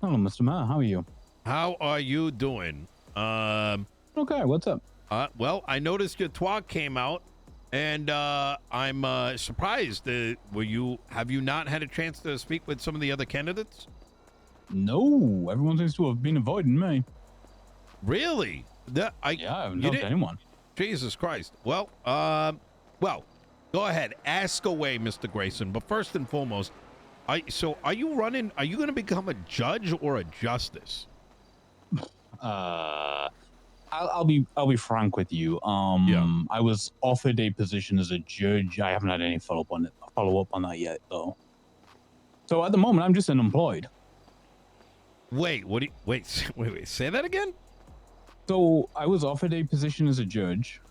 Hello, Mr. Mayor. How are you? How are you doing? Okay, what's up? Well, I noticed your twat came out, and I'm surprised. Have you not had a chance to speak with some of the other candidates? No, everyone seems to have been avoiding me. Really? Yeah, I haven't talked to anyone. Jesus Christ. Well, go ahead. Ask away, Mr. Greyson. But first and foremost, are you running? Are you going to become a judge or a justice? I'll be frank with you. I was offered a position as a judge. I haven't had any follow up on that yet, though. So at the moment, I'm just unemployed. Wait, wait, say that again? So I was offered a position as a judge.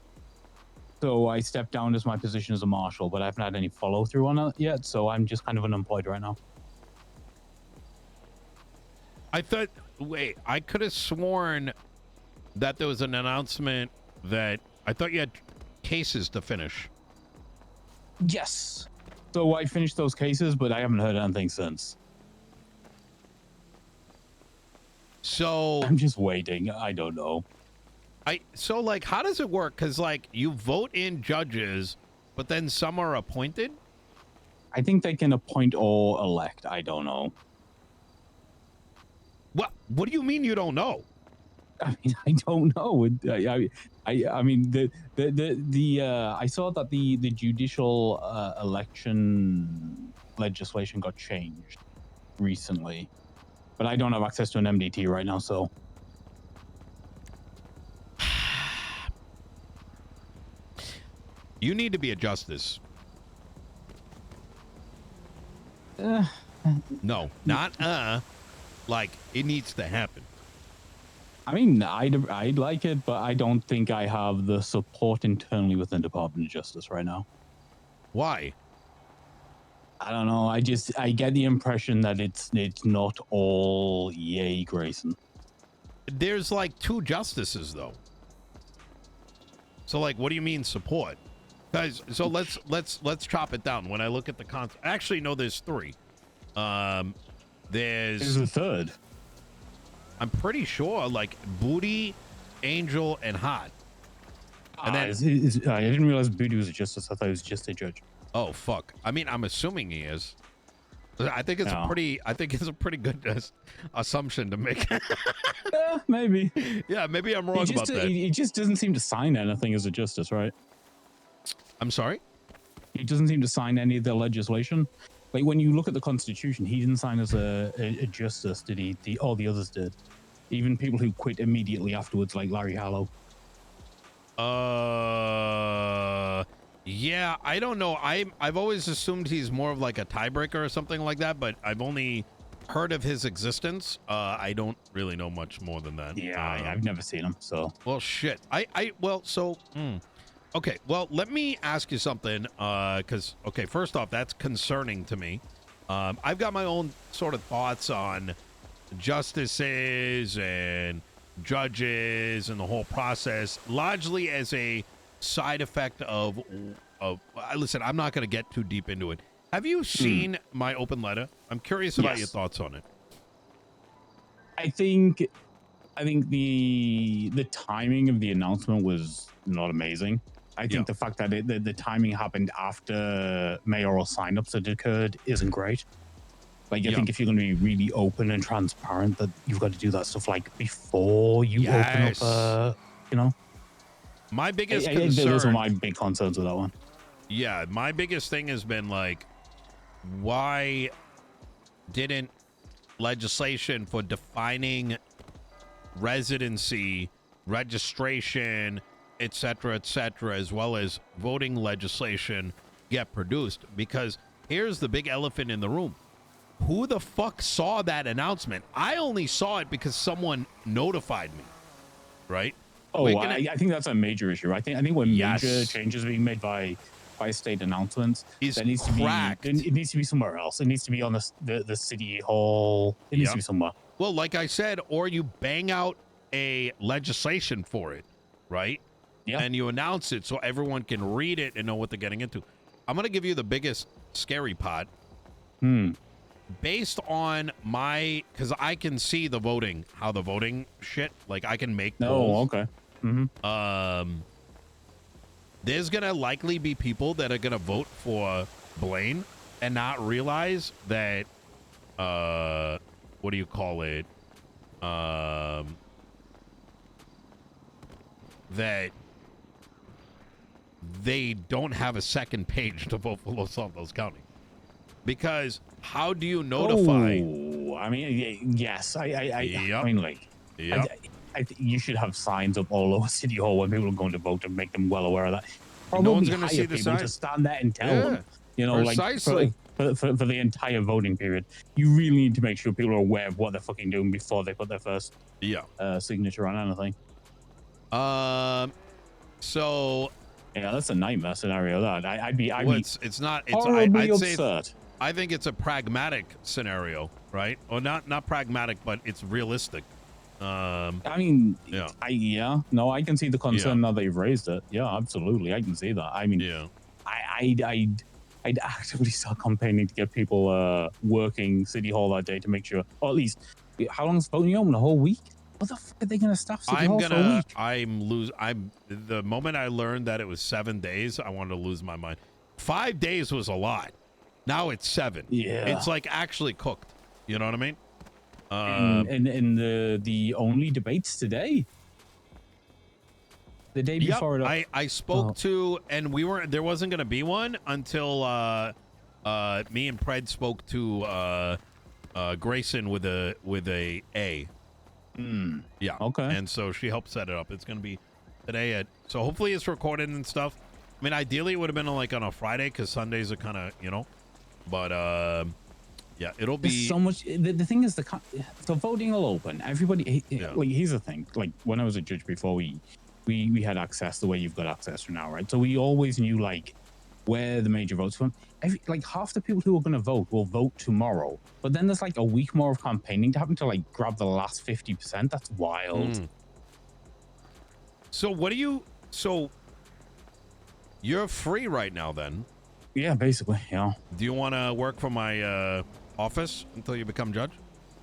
So I stepped down as my position as a marshal, but I haven't had any follow through on it yet. So I'm just kind of unemployed right now. I could have sworn that there was an announcement that I thought you had cases to finish. Yes. So I finished those cases, but I haven't heard anything since. So I'm just waiting. I don't know. How does it work? Because you vote in judges, but then some are appointed. I think they can appoint or elect. I don't know. What do you mean you don't know? I mean, I don't know. I mean, I saw that the judicial election legislation got changed recently, but I don't have access to an MDT right now, so. You need to be a justice. No, not like it needs to happen. I mean, I'd like it, but I don't think I have the support internally within the Department of Justice right now. Why? I don't know. I get the impression that it's not all yay Greyson. There's two justices though. So what do you mean support? Guys, so let's chop it down. When I look at the actually no, there's three. There's a third. I'm pretty sure Booty, Angel, and Hot. And then I didn't realize Booty was a justice. I thought he was just a judge. Oh fuck! I mean, I'm assuming he is. I think it's a pretty good assumption to make. Yeah, maybe. Yeah, maybe I'm wrong about that. He just doesn't seem to sign anything as a justice, right? I'm sorry? He doesn't seem to sign any of the legislation. Like when you look at the Constitution, he didn't sign as a justice, did he? All the others did. Even people who quit immediately afterwards, like Larry Hallow. Yeah, I don't know. I've always assumed he's more of a tiebreaker or something like that, but I've only heard of his existence. I don't really know much more than that. Yeah, I've never seen him, so. Well, shit. Okay, well, let me ask you something, because, okay, first off, that's concerning to me. I've got my own sort of thoughts on justices and judges and the whole process, largely as a side effect of listen, I'm not going to get too deep into it. Have you seen my open letter? I'm curious about your thoughts on it. I think the timing of the announcement was not amazing. I think the fact that the timing happened after mayoral signups had occurred isn't great. I think if you're going to be really open and transparent, that you've got to do that stuff before you open up, My biggest concern... Those are my big concerns with that one. Yeah, my biggest thing has been why didn't legislation for defining residency, registration, etc., as well as voting legislation get produced? Because here's the big elephant in the room. Who the fuck saw that announcement? I only saw it because someone notified me, right? Oh, I think that's a major issue. I think when major changes are being made by state announcements, that needs to be it needs to be somewhere else. It needs to be on the city hall. It needs to be somewhere. Well, like I said, or you bang out a legislation for it, right? Yeah. And you announce it so everyone can read it and know what they're getting into. I'm going to give you the biggest scary part. based on my, because I can see the voting, how the voting shit, like I can make polls. okay. There's gonna likely be people that are gonna vote for Blaine and not realize that what do you call it? That they don't have a second page to vote for Los Santos County. Because how do you notify? Oh, I mean, yes. Yep. I mean, like, Yep. I think you should have signs up all over City Hall when people are going to vote to make them well aware of that. No one's Probably gonna hire see the people sign. to stand there and tell them. You know, precisely. like for the entire voting period, you really need to make sure people are aware of what they're fucking doing before they put their first signature on anything. So yeah, that's a nightmare scenario. That I'd be it's not. It's horribly I'd say absurd. I think it's a pragmatic scenario, right? Or not pragmatic, but it's realistic. I mean, no, I can see the concern now that you've raised it. Yeah, absolutely, I can see that. I mean, I'd actively start campaigning to get people working City Hall that day to make sure, or at least, how long is voting open? A whole week? What the fuck are they gonna staff City Hall for a week? The moment I learned that it was 7 days, I wanted to lose my mind. 5 days was a lot. Now it's 7. Yeah, it's like actually cooked. You know what I mean? And the only debates today. The day before it. I spoke to, and there wasn't going to be one until me and Pred spoke to Greyson with a A. Yeah. Okay. And so she helped set it up. It's going to be today so hopefully it's recorded and stuff. I mean, ideally it would have been like on a Friday because Sundays are kind of, but yeah, it'll be. There's so much. The thing is, the voting will open. Everybody, like, here's the thing. Like, when I was a judge before, we had access the way you've got access now, right? So we always knew, like, where the major votes from. Like, half the people who are going to vote will vote tomorrow. But then there's, like, a week more of campaigning to happen to, like, grab the last 50%. That's wild. So so you're free right now, then? Yeah, basically, yeah. Do you want to work for my office until you become judge?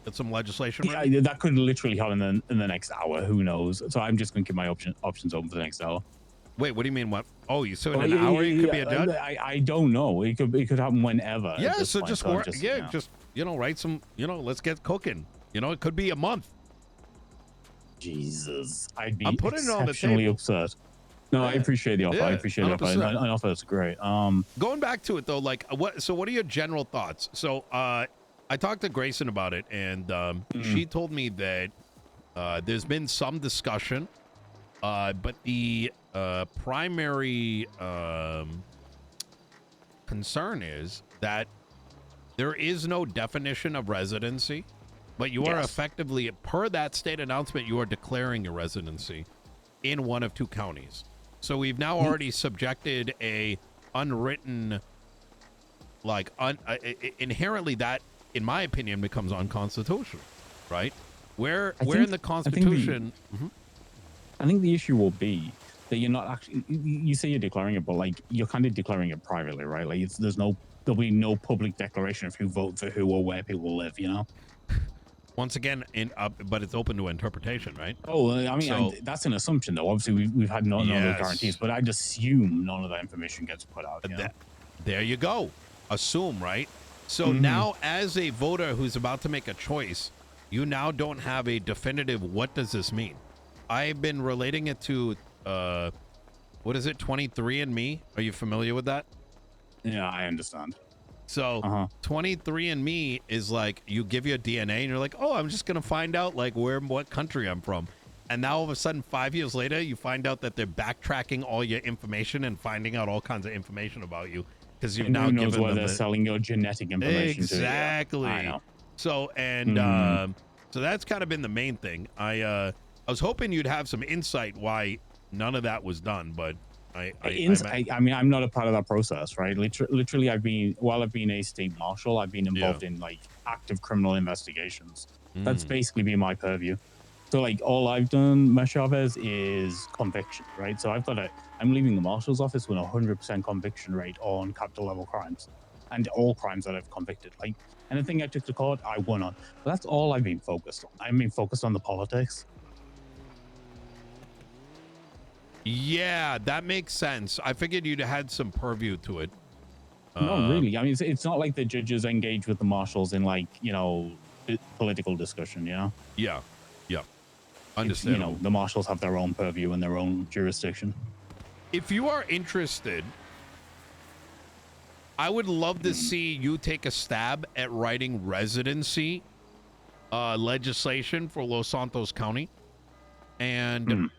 Get some legislation ready? Yeah, that could literally happen in the next hour. Who knows? So I'm just going to keep my options open for the next hour. Wait, what do you mean? What? Oh, so in an hour you could be a judge? I don't know. It could happen whenever. Yeah, so just work. Just write some. Let's get cooking. It could be a month. Jesus, I'd be putting it on the exceptionally table. upset. No, I appreciate the offer. Yeah, I appreciate the offer. An offer that's great. Going back to it though, like, what are your general thoughts? So, I talked to Greyson about it, and she told me that there's been some discussion, but the primary concern is that there is no definition of residency, but you are effectively, per that state announcement, you are declaring your residency in one of 2 counties. So we've now already subjected a unwritten, like, inherently that, in my opinion, becomes unconstitutional, right? Where in the Constitution... I think the issue will be that you're not actually... You say you're declaring it, but, like, you're kind of declaring it privately, right? Like, there'll be no public declaration of who voted for who or where people live, Once again, but it's open to interpretation, right? Oh, I mean, that's an assumption, though. Obviously, we've had none of the guarantees, but I'd assume none of that information gets put out. There you go. Assume, right? So now, as a voter who's about to make a choice, you now don't have a definitive, what does this mean? I've been relating it to, what is it, 23andMe? Are you familiar with that? Yeah, I understand. So 23andMe is like, you give your DNA and you're like, oh, I'm just going to find out like what country I'm from. And now all of a sudden, 5 years later, you find out that they're backtracking all your information and finding out all kinds of information about you. Because you've now given them where they're selling your genetic information. Exactly. I know. So, so that's kind of been the main thing. I was hoping you'd have some insight why none of that was done, but I mean, I'm not a part of that process, right? Literally, while I've been a state marshal, I've been involved in like active criminal investigations. That's basically been my purview. So like all I've done, Chavez, is conviction, right? So I'm leaving the marshal's office with a 100% conviction rate on capital level crimes. and all crimes that I've convicted. Like anything I took to court, I won on. But that's all I've been focused on. I've been focused on the politics. Yeah, that makes sense. I figured you'd had some purview to it. No, really. I mean, it's not like the judges engage with the marshals in like, you know, political discussion, you know? Yeah. Understand. You know, the marshals have their own purview and their own jurisdiction. If you are interested, I would love to see you take a stab at writing residency legislation for Los Santos County and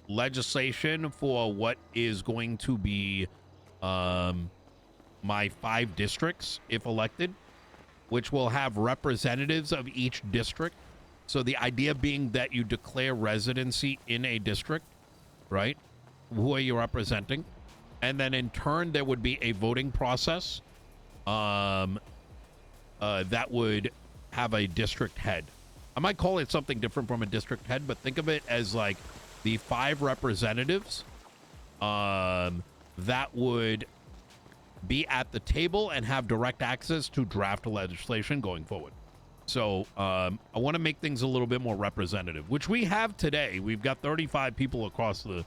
legislation for what is going to be my 5 districts, if elected, which will have representatives of each district. So the idea being that you declare residency in a district, right? Who are you representing? And then in turn, there would be a voting process that would have a district head. I might call it something different from a district head, but think of it as like the 5 representatives that would be at the table and have direct access to draft legislation going forward. So I want to make things a little bit more representative, which we have today. We've got 35 people across the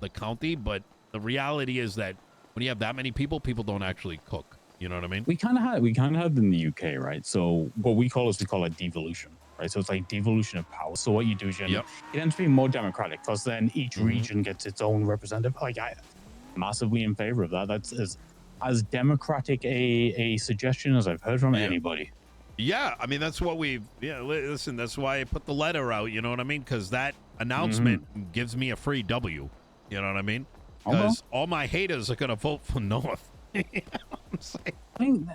county, but the reality is that when you have that many people don't actually cook. You know what I mean? We kind of had it in the UK, right? So what we call it devolution, right? So it's like devolution of power. So what you do is it ends up being more democratic because then each region gets its own representative. Like I'm massively in favor of that. That's as democratic a suggestion as I've heard from anybody. Yeah, I mean, that's what listen, that's why I put the letter out, you know what I mean? Because that announcement gives me a free W, you know what I mean? Because all my haters are going to vote for North. You know what I'm saying? I mean,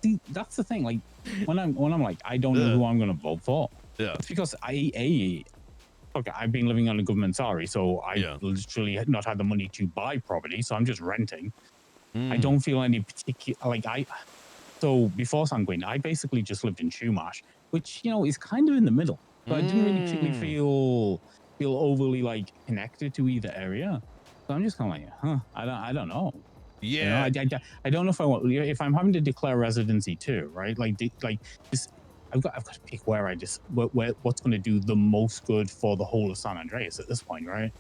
see, that's the thing. Like, when I'm like, I don't know who I'm going to vote for. Yeah. It's because I've been living on a government salary, so I literally not had the money to buy property, so I'm just renting. I don't feel any particular, so before Sanguine, I basically just lived in Chumash, which, you know, is kind of in the middle. But I didn't really particularly feel overly like connected to either area. So I'm just kind of like, I don't know. Yeah. You know, I don't know if I'm having to declare residency too, right? Like this, I've got to pick what's going to do the most good for the whole of San Andreas at this point, right?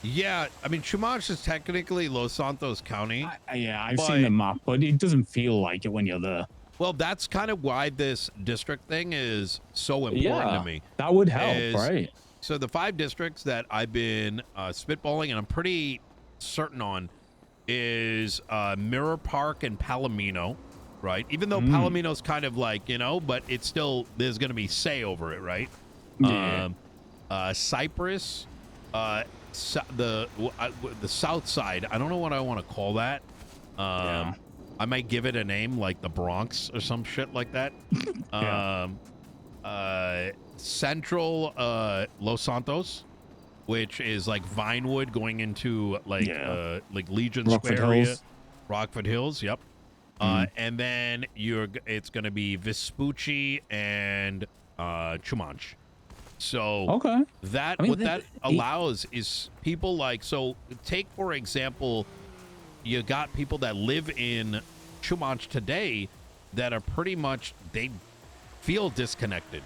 Yeah, I mean, Chumash is technically Los Santos County. I've seen the map, but it doesn't feel like it when you're there. Well, that's kind of why this district thing is so important to me. That would help, right? So the 5 districts that I've been spitballing and I'm pretty certain on is Mirror Park and Palomino, right? Even though Palomino's kind of like, you know, but it's still, there's going to be say over it, right? Yeah. Cypress, the south side, I don't know what I want to call that. I might give it a name like the Bronx or some shit like that. Central Los Santos, which is like Vinewood going into like Legion Rockford Square area. Hills. Rockford Hills, yep. And then it's going to be Vespucci and Chumanch. So that allows is people like, so take for example, you got people that live in Chumanch today that are pretty much, they feel disconnected.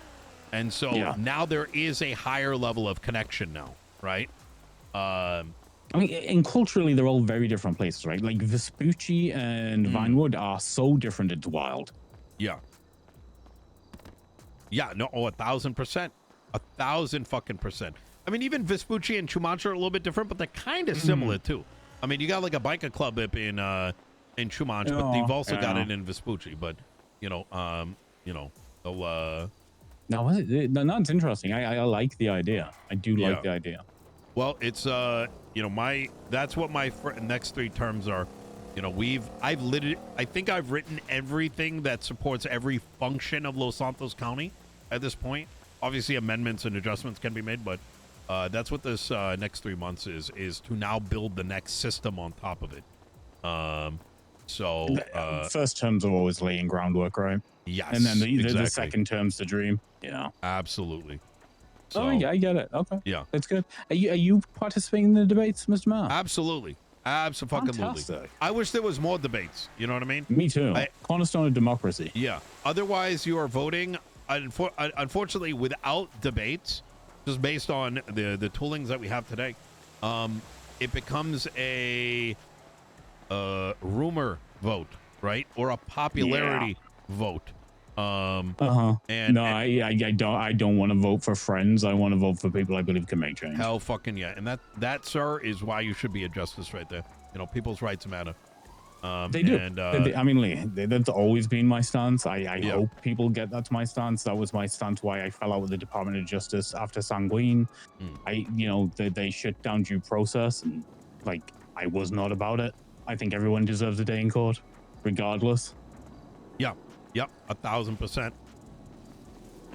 And so now there is a higher level of connection now, right? I mean, and culturally, they're all very different places, right? Like Vespucci and Vinewood are so different, it's wild. Yeah. Yeah, no, 1,000%. 1,000 fucking percent. I mean, even Vespucci and Chumanch are a little bit different, but they're kind of similar too. I mean, you got like a biker club up in Chumanch, but they've also got it in Vespucci. But no, it's interesting. I like the idea. I do like the idea. Well, it's that's what my next 3 terms are. You know, I think I've written everything that supports every function of Los Santos County at this point. Obviously, amendments and adjustments can be made, but that's what this next 3 months is to now build the next system on top of it. First terms are always laying groundwork, right? Yes, and then the second term's the dream. Yeah, absolutely. So, I get it. Okay, yeah, that's good. Are you participating in the debates, Mr. Mayor? Absolutely. Absolutely. Fantastic. I wish there was more debates. You know what I mean? Me too. Cornerstone of democracy. Yeah. Otherwise, you are voting, unfortunately, without debates, just based on the toolings that we have today. It becomes a rumor vote, right? Or a popularity vote. And no, I don't want to vote for friends. I want to vote for people I believe can make change. Hell fucking yeah. And that, sir, is why you should be a justice right there. You know, people's rights matter. They do. And, I mean, Lee, that's always been my stance. I hope people get that's my stance. That was my stance why I fell out with the Department of Justice after Sanguine. They shut down due process, and like I was not about it. I think everyone deserves a day in court, regardless. Yeah. Yep. 1,000%.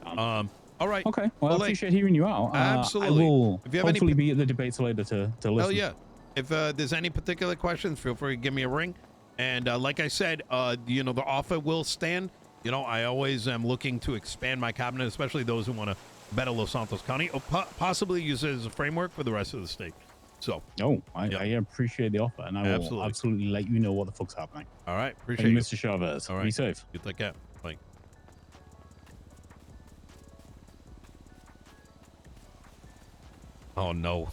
All right. Okay. Well, I appreciate hearing you out. Absolutely. I will if you have hopefully be at the debates later to listen. Hell yeah. If there's any particular questions, feel free to give me a ring. And like I said, the offer will stand. You know, I always am looking to expand my cabinet, especially those who want to better Los Santos County, or possibly use it as a framework for the rest of the state. So, I appreciate the offer, and I will absolutely let you know what the fuck's happening. All right, appreciate you, Mr. Chavez. All right, be safe. You take care. Bye. Oh no.